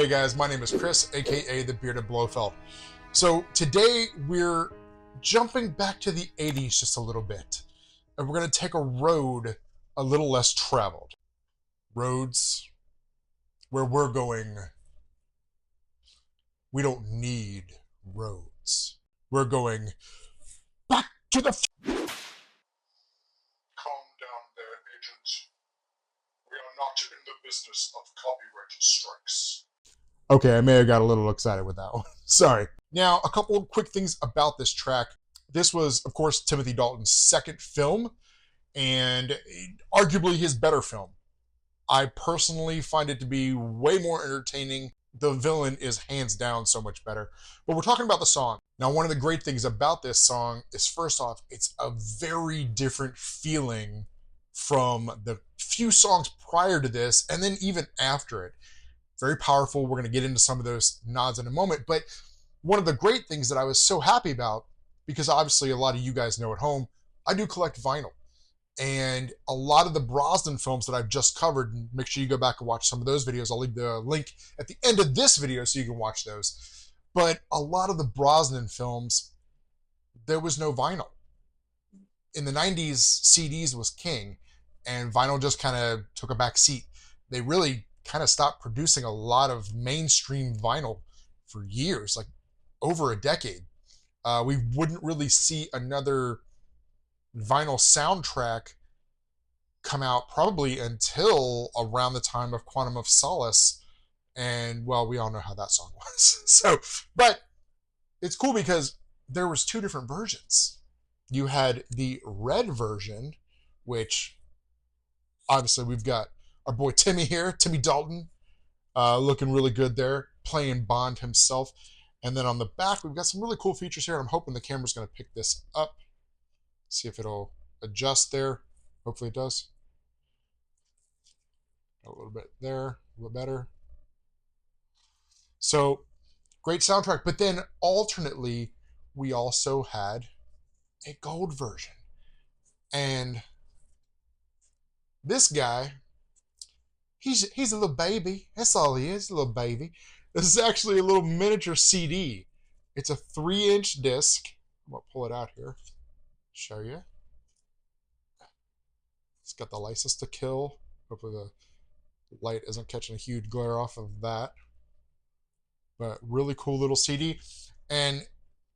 Hey guys, my name is Chris, aka the Bearded Blofeld. So today we're jumping back to the 80s just a little bit, and we're going to take a road a little less traveled. Roads where we're going, we don't need roads. We're going back to the... Calm down there, agent. We are not in the business of copyright strikes. Okay, I may have got a little excited with that one. Sorry. Now, a couple of quick things about this track. This was, of course, Timothy Dalton's second film, and arguably his better film. I personally find it to be way more entertaining. The villain is hands down so much better. But we're talking about the song. Now, one of the great things about this song is, first off, it's a very different feeling from the few songs prior to this, and then even after it. Very powerful. We're going to get into some of those nods in a moment. But one of the great things that I was so happy about, because obviously a lot of you guys know at home, I do collect vinyl. And a lot of the Brosnan films that I've just covered, and make sure you go back and watch some of those videos. I'll leave the link at the end of this video so you can watch those. But a lot of the Brosnan films, there was no vinyl. In the 90s, CDs was king, and vinyl just kind of took a back seat. They really kind of stopped producing a lot of mainstream vinyl for years, like over a decade. We wouldn't really see another vinyl soundtrack come out probably until around the time of Quantum of Solace. And well, we all know how that song was. So, but it's cool because there was two different versions. You had the red version, which obviously we've got our boy Timmy here, Timmy Dalton, looking really good there, playing Bond himself. And then on the back, we've got some really cool features here. I'm hoping the camera's going to pick this up. See if it'll adjust there. Hopefully it does. A little bit there, a little better. So, great soundtrack. But then alternately, we also had a gold version. And this guy, he's a little baby. That's all he is, a little baby. This is actually a little miniature CD. It's a 3-inch disc. I'm going to pull it out here. Show you. It's got the License to Kill. Hopefully the light isn't catching a huge glare off of that. But really cool little CD. And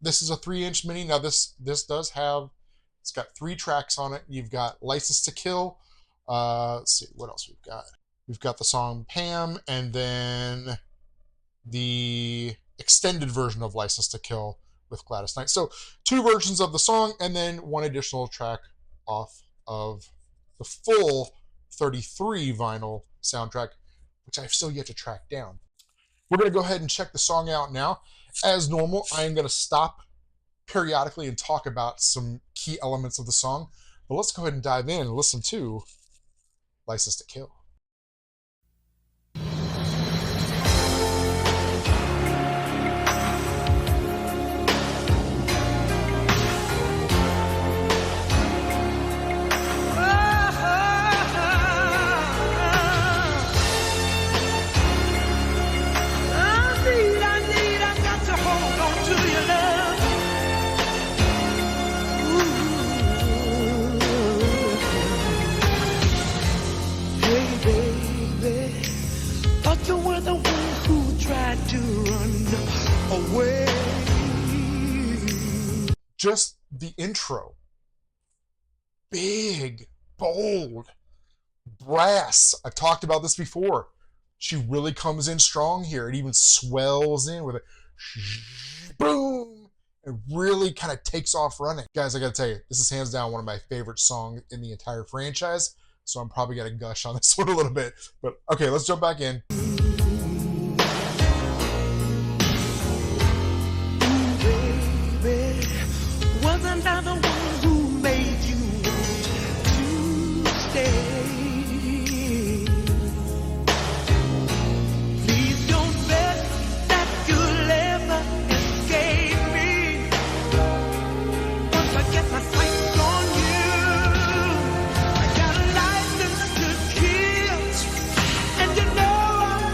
this is a 3-inch mini. Now this does have, it's got 3 tracks on it. You've got License to Kill. Let's see what else we've got. We've got the song Pam, and then the extended version of License to Kill with Gladys Knight. So 2 versions of the song, and then 1 additional track off of the full 33 vinyl soundtrack, which I've still yet to track down. We're going to go ahead and check the song out now. As normal, I am going to stop periodically and talk about some key elements of the song. But let's go ahead and dive in and listen to License to Kill. Just the intro. Big, bold, brass. I've talked about this before. She really comes in strong here. It even swells in with a boom. It really kind of takes off running. Guys, I gotta tell you, this is hands down one of my favorite songs in the entire franchise. So I'm probably gonna gush on this one a little bit. But okay, let's jump back in. Wasn't I the one who made you want to stay? Please don't bet that you'll ever escape me. Once I get my sights on you, I got a license to kill, and you know I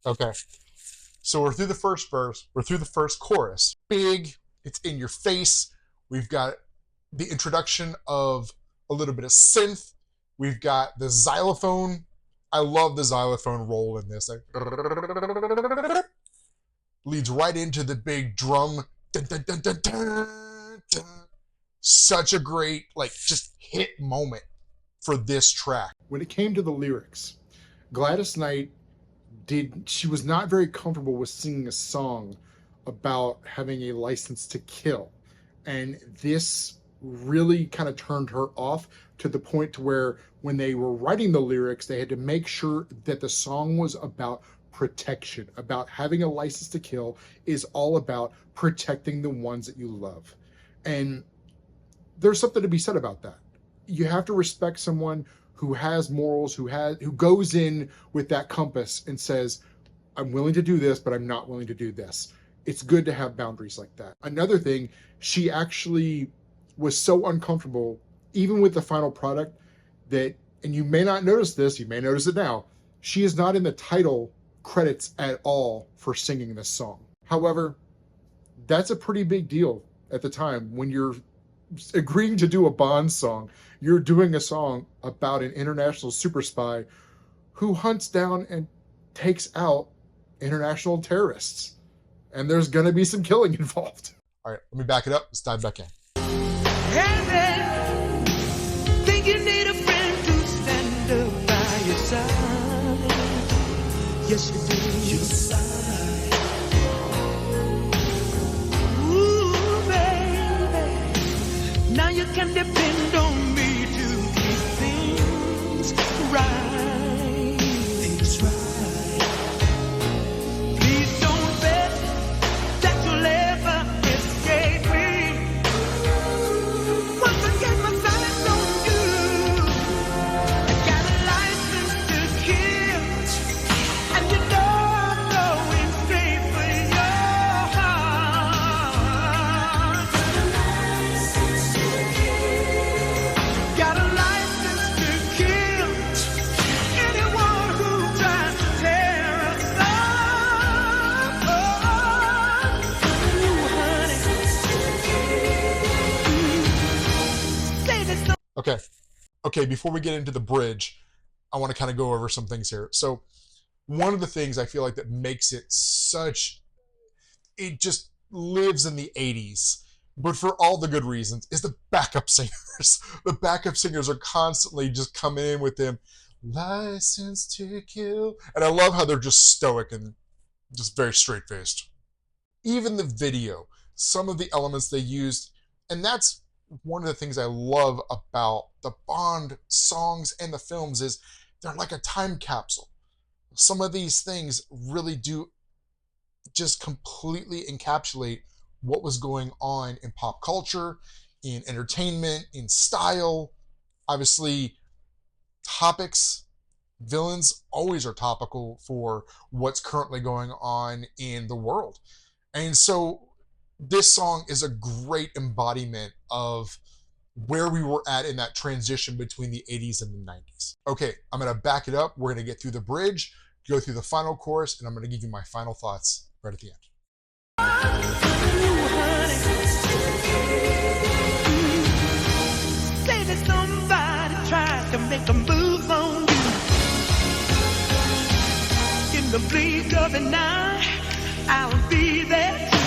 Okay. So we're through the first verse. We're through the first chorus. Big. It's in your face. We've got the introduction of a little bit of synth. We've got the xylophone. I love the xylophone roll in this. Leads right into the big drum. Dun, dun, dun, dun, dun, dun. Such a great, like, just hit moment for this track. When it came to the lyrics, Gladys Knight she was not very comfortable with singing a song about having a license to kill. And this really kind of turned her off to the point to where when they were writing the lyrics, they had to make sure that the song was about protection, about having a license to kill is all about protecting the ones that you love. And there's something to be said about that. You have to respect someone who has morals, who goes in with that compass and says, I'm willing to do this, but I'm not willing to do this. It's good to have boundaries like that. Another thing, she actually was so uncomfortable, even with the final product, that, and you may not notice this, you may notice it now, she is not in the title credits at all for singing this song. However, that's a pretty big deal at the time. When you're agreeing to do a Bond song, you're doing a song about an international super spy who hunts down and takes out international terrorists. And there's going to be some killing involved. All right, let me back it up. Let's dive back in. Hey, think you need a friend to stand up by your side. Yes, you do. Your side. Ooh, baby. Now you can depend on me to keep things right. Things right. Please don't bet that you'll ever escape me. Once I get my sights on you, I got a license to kill, and you know I'm going straight for your heart. Got a license to kill anyone who tries to tear us apart. Ooh, honey. Say there's no Okay, before we get into the bridge, I want to kind of go over some things here. So one of the things I feel like that makes it it just lives in the 80s, but for all the good reasons, is the backup singers. The backup singers are constantly just coming in with them, license to kill. And I love how they're just stoic and just very straight-faced. Even the video, some of the elements they used, and that's one of the things I love about the Bond songs and the films is they're like a time capsule. Some of these things really do just completely encapsulate what was going on in pop culture, in entertainment, in style. Obviously, topics, villains always are topical for what's currently going on in the world. And so this song is a great embodiment of where we were at in that transition between the 80s and the 90s. Okay, I'm going to back it up. We're going to get through the bridge, go through the final chorus, and I'm going to give you my final thoughts right at the end. say that somebody tried to make a move on you. In the blink of an eye, I'll be there too.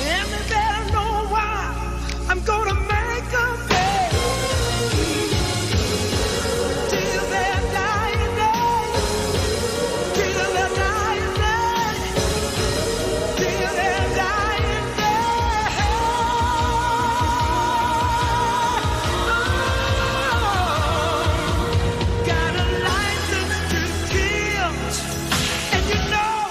And they better know why I'm gonna make them pay. Till their dying day. Till their dying day. Till their dying day. Oh, got a license to kill, and you know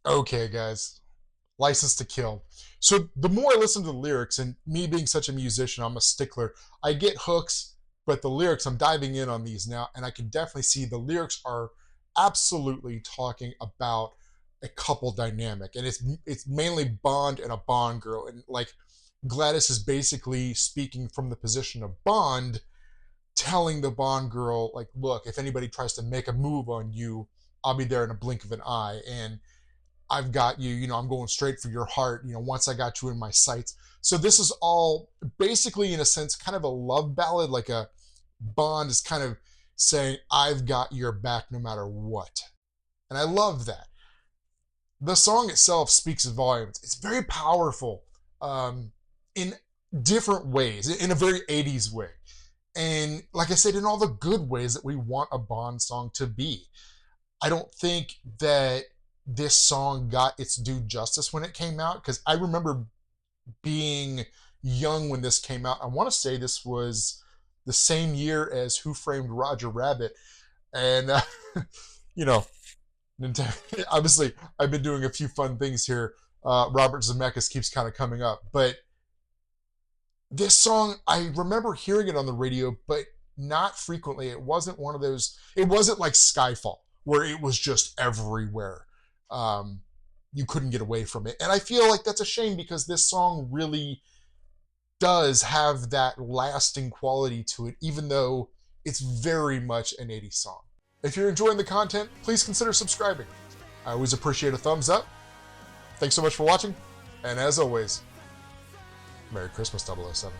Okay, guys. License to Kill. So the more I listen to the lyrics, and me being such a musician, I'm a stickler. I get hooks, but the lyrics, I'm diving in on these now, and I can definitely see the lyrics are absolutely talking about a couple dynamic, and it's mainly Bond and a Bond girl, and like Gladys is basically speaking from the position of Bond, telling the Bond girl, like, look, if anybody tries to make a move on you, I'll be there in a blink of an eye, and I've got you, I'm going straight for your heart, once I got you in my sights. So this is all basically, in a sense, kind of a love ballad, like a Bond is kind of saying, I've got your back no matter what. And I love that. The song itself speaks volumes. It's very powerful in different ways, in a very 80s way. And like I said, in all the good ways that we want a Bond song to be. I don't think that this song got its due justice when it came out, because I remember being young when this came out. I want to say this was the same year as Who Framed Roger Rabbit. And, you know, obviously, I've been doing a few fun things here. Robert Zemeckis keeps kind of coming up. But this song, I remember hearing it on the radio, but not frequently. It wasn't one of those, it wasn't like Skyfall, where it was just everywhere. You couldn't get away from it. And I feel like that's a shame, because this song really does have that lasting quality to it, even though it's very much an 80s song. If you're enjoying the content, please consider subscribing. I always appreciate a thumbs up. Thanks so much for watching, and as always, Merry Christmas, 007.